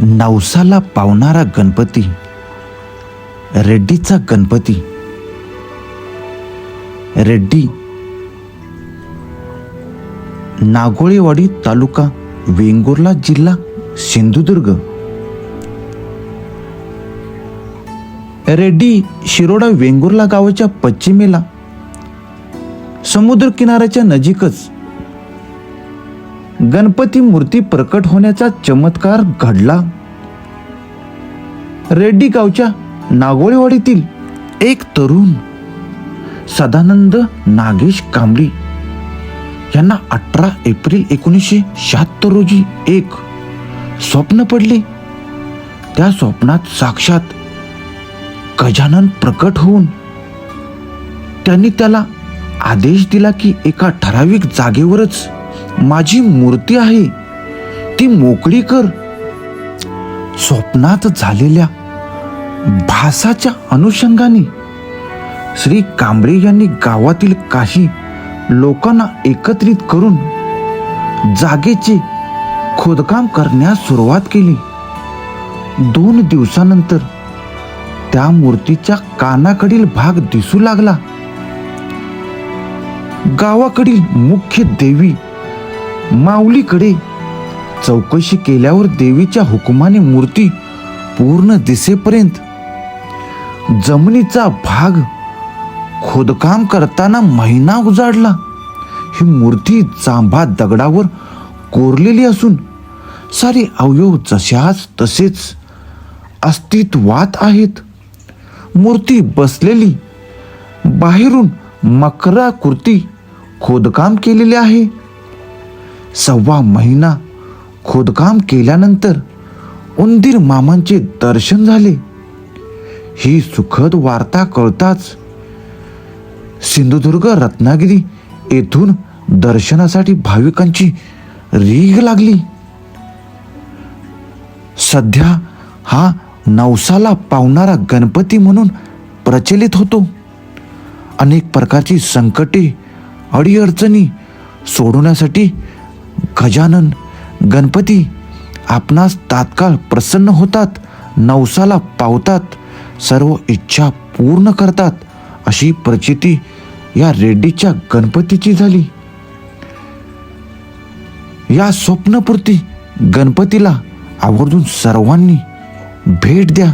नवसाला पावणारा गणपती, रेड्डीचा गणपती. रेड्डी, नागोळेवाडी तालुका, वेंगुर्ला जिल्हा, सिंधुदुर्ग. रेड्डी शिरोडा वेंगुर्ला गावाच्या पश्चिमेला समुद्र किनाऱ्याच्या नजीकच गणपती मूर्ती प्रकट होण्याचा चमत्कार घडला. रेड्डी गावच्या नागोळेवाडीतील एक तरुण सदानंद नागेश कांबळी यांना 18 एप्रिल 1976 रोजी एक स्वप्न पडले. त्या स्वप्नात साक्षात गजानन प्रकट होऊन त्यांनी त्याला आदेश दिला की एका ठराविक जागेवरच माझी मूर्ती आहे, ती मोकळी कर. स्वप्नात झालेल्या भासाच्या अनुषंगाने श्री कांबळे यांनी गावातील काही लोकांना एकत्रित करून जागेचे खोदकाम करण्यास सुरुवात केली. 2 दिवसानंतर त्या मूर्तीच्या कानाकडील भाग दिसू लागला. गावाकडील मुख्य देवी माऊलीकडे चौकशी केल्यावर देवीच्या हुकुमाने मूर्ती पूर्ण दिसेपर्यंत जमिनीचा भाग खोदकाम करताना महिना उजाडला. ही मूर्ती जांभा दगडावर कोरलेली असून सारे अवयव जशाच तसेच अस्तित्वात आहेत. मूर्ती बसलेली, बाहेरून मकराकृती खोदकाम केलेले आहे. 1.25 महिना खोदकाम केल्यानंतर उंदीर मामांचे दर्शन झाले. ही सुखद वार्ता कळताच सिंधुदुर्ग, रत्नागिरी येथून दर्शनासाठी भाविकांची रीघ लागली. सध्या हा नवसाला पावणारा गणपती म्हणून प्रचलित होतो. अनेक प्रकारची संकटे, अडीअडचणी सोडवण्यासाठी गजानन गणपती आपणास तात्काळ प्रसन्न होतात, नवसाला पावतात, सर्व इच्छा पूर्ण करतात, अशी प्रचिती या रेड्डीच्या गणपतीची झाली. या स्वप्नपूर्ती गणपतीला आवर्जून सर्वांनी भेट द्या.